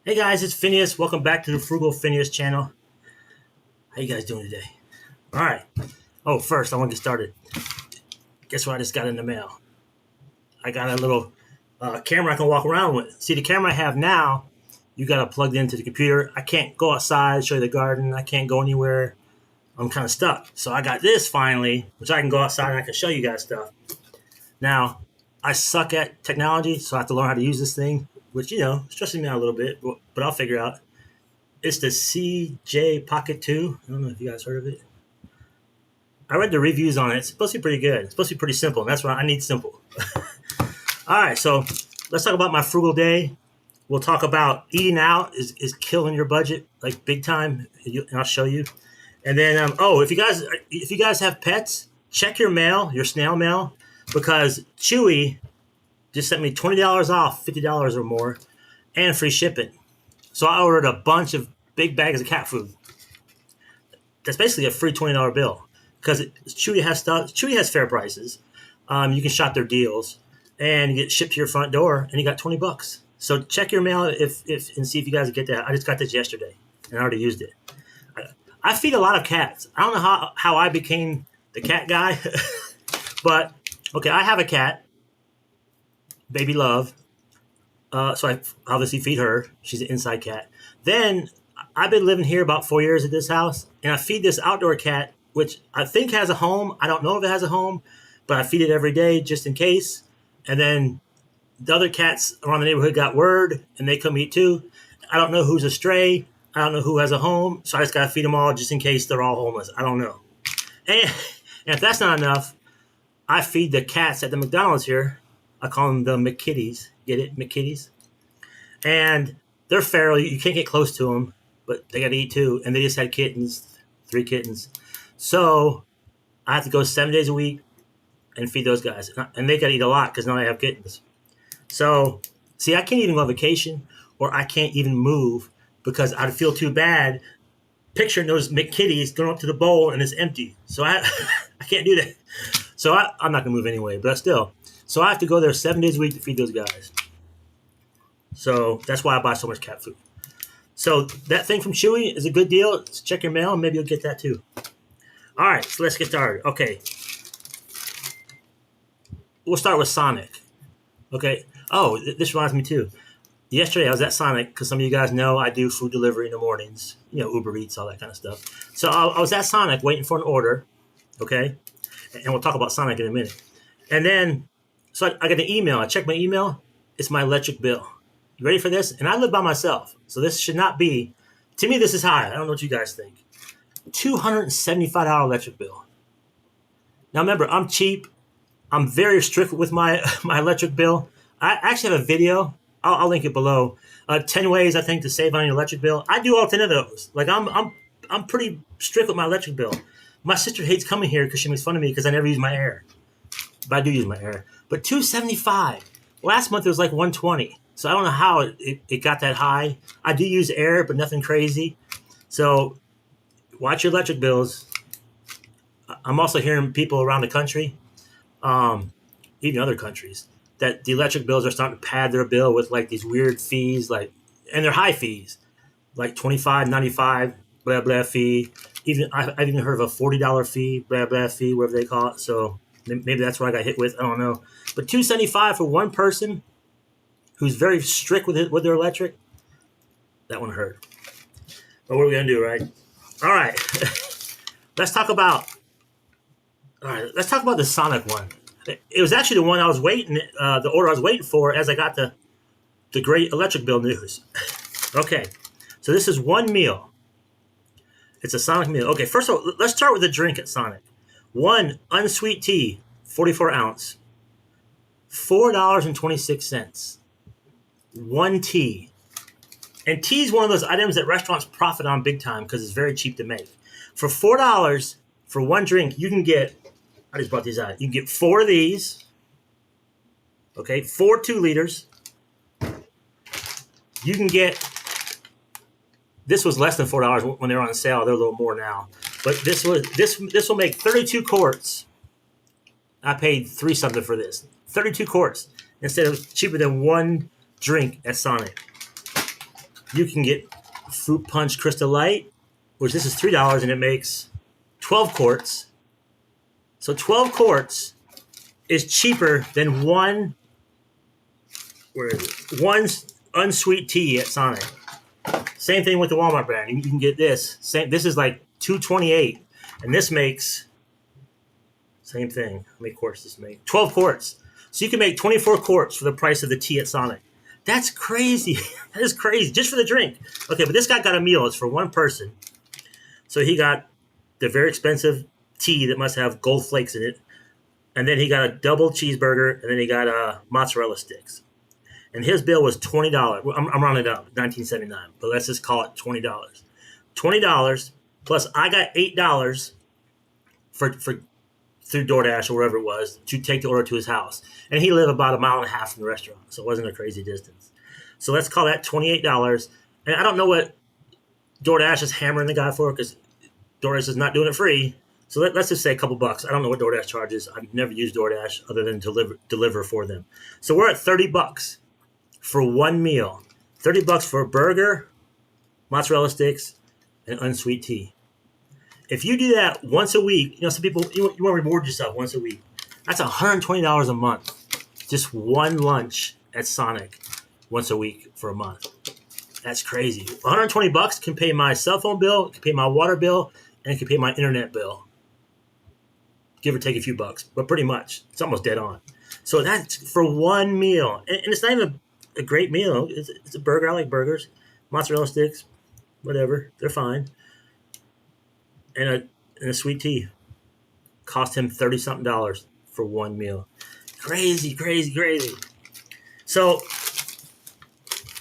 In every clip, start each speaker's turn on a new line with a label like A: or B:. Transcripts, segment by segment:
A: Hey guys, it's Phineas. Welcome back to the Frugalfinneas channel. How you guys doing today? All right. Oh, first I want to get started. Guess what I just got in the mail? I got a little camera I can walk around with. See, the camera I have now, you got to plug it into the computer. I can't go outside, show you the garden. I can't go anywhere. I'm kind of stuck. So I got this finally, which I can go outside and I can show you guys stuff. Now, I suck at technology, so I have to learn how to use this thing, which, stresses me out a little bit, but I'll figure it out. It's the CJ Pocket 2. I don't know if you guys heard of it. I read the reviews on it. It's supposed to be pretty good. It's supposed to be pretty simple. And that's why I need simple. All right, so let's talk about my frugal day. We'll talk about eating out is killing your budget, like big time. And I'll show you. And then, if you guys have pets, check your mail, your snail mail, because Chewy just sent me $20 off, $50 or more, and free shipping. So I ordered a bunch of big bags of cat food. That's basically a free $20 bill because Chewy has stuff. Chewy has fair prices. You can shop their deals and you get shipped to your front door, and you got $20. So check your mail if and see if you guys get that. I just got this yesterday and I already used it. I feed a lot of cats. I don't know how I became the cat guy, but okay, I have a cat, Baby Love. So I obviously feed her. She's an inside cat. Then I've been living here about 4 years at this house, and I feed this outdoor cat, which I think has a home. I don't know if it has a home, but I feed it every day just in case. And then the other cats around the neighborhood got word, and they come eat too. I don't know who's a stray. I don't know who has a home, so I just got to feed them all just in case they're all homeless. I don't know. And if that's not enough, I feed the cats at the McDonald's here. I call them the McKitties. Get it? McKitties? And they're feral. You can't get close to them, but they got to eat too. And they just had kittens, 3 kittens. So I have to go 7 days a week and feed those guys. And they got to eat a lot because now I have kittens. So, see, I can't even go on vacation or I can't even move because I'd feel too bad picturing those McKitties going up to the bowl and it's empty. So I can't do that. So I'm not going to move anyway, but still. So I have to go there 7 days a week to feed those guys. So that's why I buy so much cat food. So that thing from Chewy is a good deal. Check your mail and maybe you'll get that too. All right, so let's get started. Okay. We'll start with Sonic. Okay. Oh, this reminds me too. Yesterday I was at Sonic because some of you guys know I do food delivery in the mornings. Uber Eats, all that kind of stuff. So I was at Sonic waiting for an order. Okay. And we'll talk about Sonic in a minute. And then, so I got an email. I checked my email. It's my electric bill. You ready for this? And I live by myself. So this should not be, to me, this is high. I don't know what you guys think. $275 electric bill. Now remember, I'm cheap. I'm very strict with my my electric bill. I actually have a video. I'll link it below. 10 ways I think to save on your electric bill. I do all 10 of those. Like I'm pretty strict with my electric bill. My sister hates coming here because she makes fun of me because I never use my air. But I do use my air. But $275. Last month it was like $120. So I don't know how it got that high. I do use air, but nothing crazy. So watch your electric bills. I'm also hearing people around the country, even other countries, that the electric bills are starting to pad their bill with like these weird fees, and they're high fees, like 25, 95, blah blah fee. I've even heard of a $40 fee, blah blah fee, whatever they call it. So maybe that's what I got hit with. I don't know. But $275 for one person who's very strict with their electric, that one hurt. But what are we gonna do, right? All right. let's talk about. All right, let's talk about the Sonic one. It was actually the one I was waiting, the order I was waiting for as I got the great electric bill news. Okay, so this is one meal. It's a Sonic meal. Okay, first of all, let's start with the drink at Sonic. One unsweet tea, 44 ounce, $4.26. One tea. And tea is one of those items that restaurants profit on big time because it's very cheap to make. For $4 for one drink, you can get, I just brought these out. You can get 4 of these. Okay, 4 2-liters. You can get, this was less than $4 when they were on sale. They're a little more now. But this will make 32 quarts. I paid $3 something for this. 32 quarts instead of cheaper than one drink at Sonic. you can get Fruit Punch Crystal Light, which this is $3 and it makes 12 quarts. So 12 quarts is cheaper than one unsweet tea at Sonic. Same thing with the Walmart brand. You can get this. This is like $2.28, and this makes same thing. How many quarts does this make? 12 quarts. So you can make 24 quarts for the price of the tea at Sonic. That's crazy. That is crazy just for the drink. Okay, but this guy got a meal. It's for one person. So he got the very expensive tea that must have gold flakes in it, and then he got a double cheeseburger, and then he got mozzarella sticks. And his bill was $20. I'm rounding it up, $19.79, but let's just call it $20. $20 plus I got $8 for through DoorDash or wherever it was to take the order to his house. And he lived about 1.5 miles from the restaurant, so it wasn't a crazy distance. So let's call that $28. And I don't know what DoorDash is hammering the guy for because DoorDash is not doing it free. So let's just say a couple bucks. I don't know what DoorDash charges. I've never used DoorDash other than deliver for them. So we're at $30 for one meal. $30 for a burger, mozzarella sticks, and unsweet tea. If you do that once a week, some people, you want to reward yourself once a week. That's $120 a month. Just one lunch at Sonic once a week for a month. That's crazy. $120 can pay my cell phone bill, can pay my water bill, and it can pay my internet bill. Give or take a few bucks, but pretty much. It's almost dead on. So that's for one meal. And it's not even a great meal. It's a burger. I like burgers. Mozzarella sticks, whatever. They're fine. And a sweet tea. Cost him $30-something for one meal. Crazy, crazy, crazy. So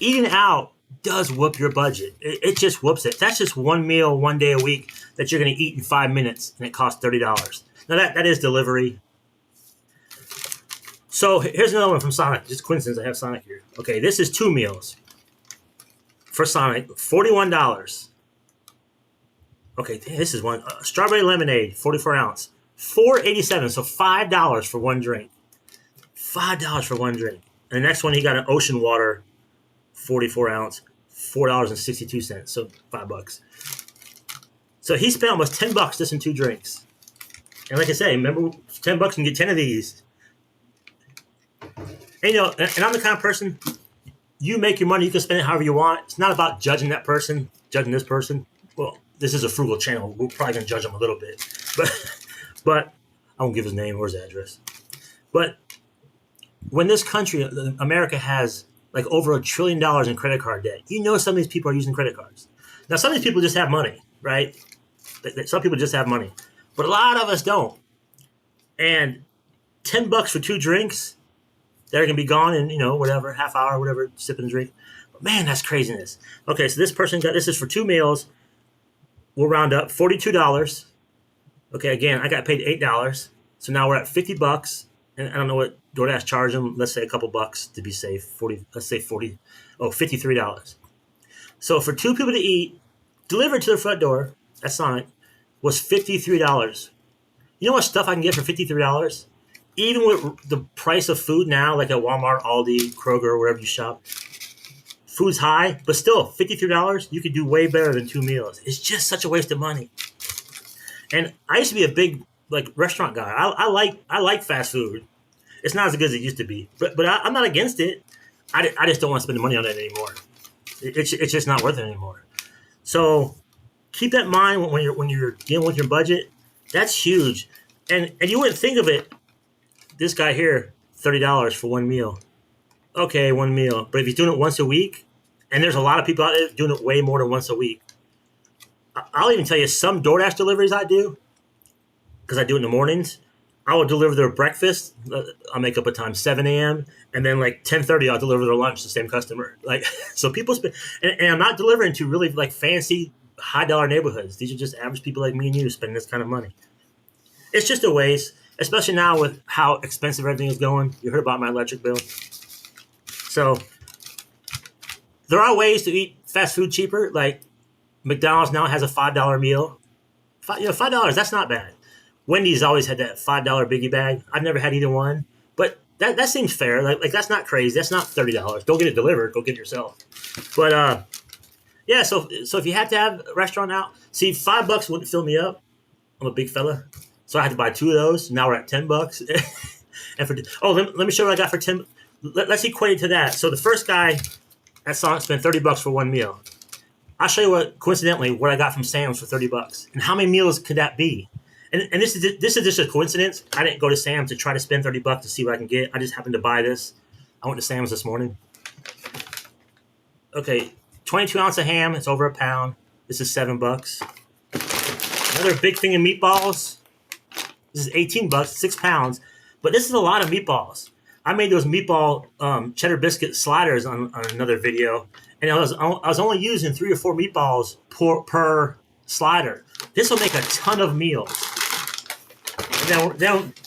A: eating out does whoop your budget. It just whoops it. That's just one meal, one day a week that you're going to eat in 5 minutes, and it costs $30. Now that is delivery. So here's another one from Sonic. Just coincidence I have Sonic here. Okay, this is 2 meals for Sonic, $41. Okay, this is one. Strawberry lemonade, 44 ounce, $4.87. So $5 for one drink. $5 for one drink. And the next one, he got an ocean water, 44 ounce, $4.62. So $5. So he spent almost $10 just in 2 drinks. And like I say, remember, $10 you can get 10 of these. And, and I'm the kind of person, you make your money, you can spend it however you want. It's not about judging that person, judging this person. Well, this is a frugal channel. We're probably going to judge him a little bit. But I won't give his name or his address. But when this country, America, has like over $1 trillion in credit card debt, some of these people are using credit cards. Now, some of these people just have money, right? Some people just have money. But a lot of us don't. And $10 for 2 drinks, they're going to be gone in, whatever, half hour, whatever, sipping a drink. But man, that's craziness. Okay, so this person this is for 2 meals. We'll round up $42. Okay, again, I got paid $8. So now we're at $50. And I don't know what DoorDash charged them. Let's say a couple bucks to be safe. $53. So for 2 people to eat, delivered to the front door, at Sonic, was $53. You know what stuff I can get for $53? Even with the price of food now, like at Walmart, Aldi, Kroger, wherever you shop, food's high, but still $53, you could do way better than 2 meals. It's just such a waste of money. And I used to be a big restaurant guy. I like fast food. It's not as good as it used to be, but I'm not against it. I just don't want to spend the money on it anymore. It's just not worth it anymore. So keep that in mind when you're dealing with your budget. That's huge. And you wouldn't think of it. This guy here, $30 for one meal. Okay, one meal. But if he's doing it once a week, and there's a lot of people out there doing it way more than once a week. I'll even tell you some DoorDash deliveries I do, because I do it in the mornings. I will deliver their breakfast. I'll make up a time, 7 a.m. And then 10:30, I'll deliver their lunch to the same customer. So people spend, and I'm not delivering to really fancy, high dollar neighborhoods. These are just average people like me and you spending this kind of money. It's just a waste, especially now with how expensive everything is going. You heard about my electric bill. So there are ways to eat fast food cheaper. Like McDonald's now has a $5 meal. $5, that's not bad. Wendy's always had that $5 biggie bag. I've never had either one, but that seems fair. Like that's not crazy. That's not $30. Go get it delivered. Go get it yourself. But Yeah, so if you had to have a restaurant out, see, $5 wouldn't fill me up. I'm a big fella, so I had to buy 2 of those. Now we're at $10. And for let me show you what I got for 10. Let's equate it to that. So the first guy at Sonic spent $30 for one meal. I'll show you what I got from Sam's for $30, and how many meals could that be? And this is just a coincidence. I didn't go to Sam's to try to spend $30 to see what I can get. I just happened to buy this. I went to Sam's this morning. Okay, 22 ounce of ham. It's over a pound. This is $7. Another big thing of meatballs. This is $18, 6 pounds. But this is a lot of meatballs. I made those meatball cheddar biscuit sliders on another video, and I was only using 3 or 4 meatballs per slider. This will make a ton of meals. And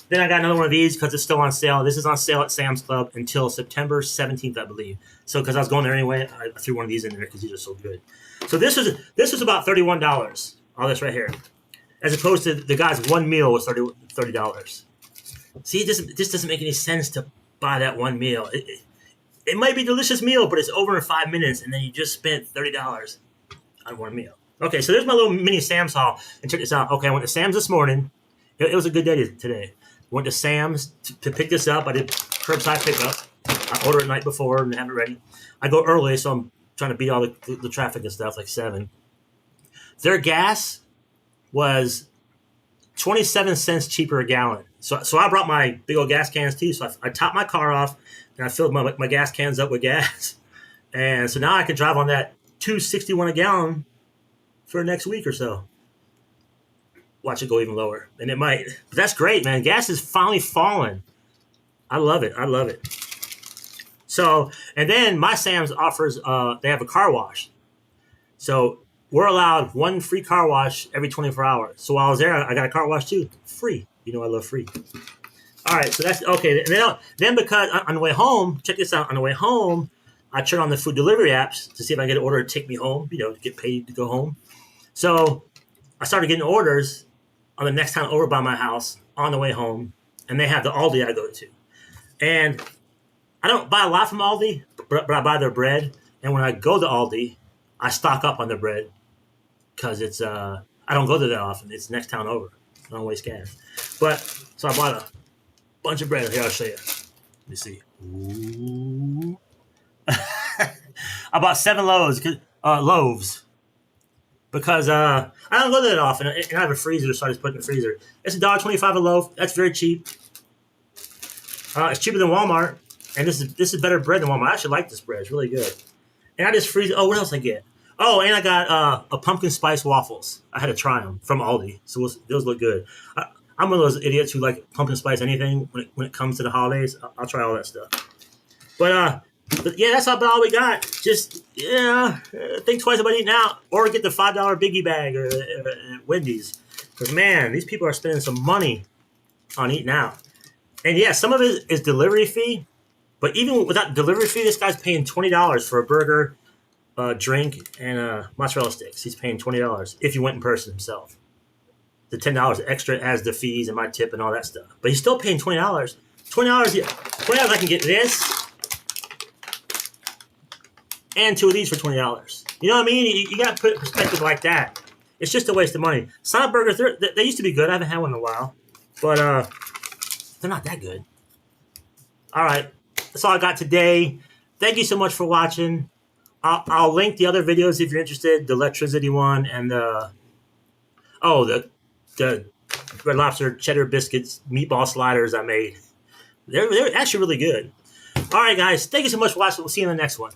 A: then I got another one of these because it's still on sale. This is on sale at Sam's Club until September 17th, I believe. So because I was going there anyway, I threw one of these in there because these are so good. So this was about $31. All this right here, as opposed to the guy's one meal was $30. See, this doesn't make any sense to buy that one meal. It might be a delicious meal, but it's over in 5 minutes, and then you just spent $30 on one meal. Okay, so there's my little mini Sam's haul. And check this out. Okay, I went to Sam's this morning. It was a good day today. Went to Sam's to pick this up. I did curbside pickup. I ordered it the night before and have it ready. I go early, so I'm trying to beat all the traffic and stuff, like 7. Their gas was 27 cents cheaper a gallon. So I brought my big old gas cans too. So I topped my car off and I filled my gas cans up with gas. And so now I can drive on that $2.61 a gallon for next week or so. Watch it go even lower. And it might. But that's great, man. Gas is finally falling. I love it. So, and then my Sam's offers, they have a car wash. So we're allowed 1 free car wash every 24 hours. So while I was there, I got a car wash too. Free. You know I love free. All right, so that's okay. And then because on the way home, check this out. On the way home, I turn on the food delivery apps to see if I can get an order to take me home, to get paid to go home. So I started getting orders on the next time over by my house on the way home, and they have the Aldi I go to. And I don't buy a lot from Aldi, but I buy their bread. And when I go to Aldi, I stock up on their bread because it's I don't go there that often. It's the next town over. I don't waste gas. But so I bought a bunch of bread. Here, I'll show you. Let me see. Ooh. I bought 7 loaves because I don't go there that often, and I have a freezer, so I just put it in the freezer. It's $1.25 a loaf. That's very cheap. It's cheaper than Walmart, and this is better bread than Walmart. I actually like this bread. It's really good. And I just freeze it. Oh, what else I get? Oh, and I got a pumpkin spice waffles. I had to try them from Aldi, so those look good. I'm one of those idiots who like pumpkin spice anything when it comes to the holidays. I'll try all that stuff. But yeah, that's about all we got. Just think twice about eating out, or get the $5 biggie bag or Wendy's. Because man, these people are spending some money on eating out. And yeah, some of it is delivery fee. But even without delivery fee, this guy's paying $20 for a burger, drink, and mozzarella sticks. He's paying $20 if you went in person himself. The $10 extra as the fees and my tip and all that stuff. But he's still paying $20. $20 I can get this and 2 of these for $20. You know what I mean? You got to put it in perspective like that. It's just a waste of money. Sonic burgers, they used to be good. I haven't had one in a while. But they're not that good. All right. That's all I got today. Thank you so much for watching. I'll link the other videos if you're interested. The electricity one and the Red Lobster Cheddar biscuits meatball sliders I made. They're actually really good. All right, guys. Thank you so much for watching. We'll see you in the next one.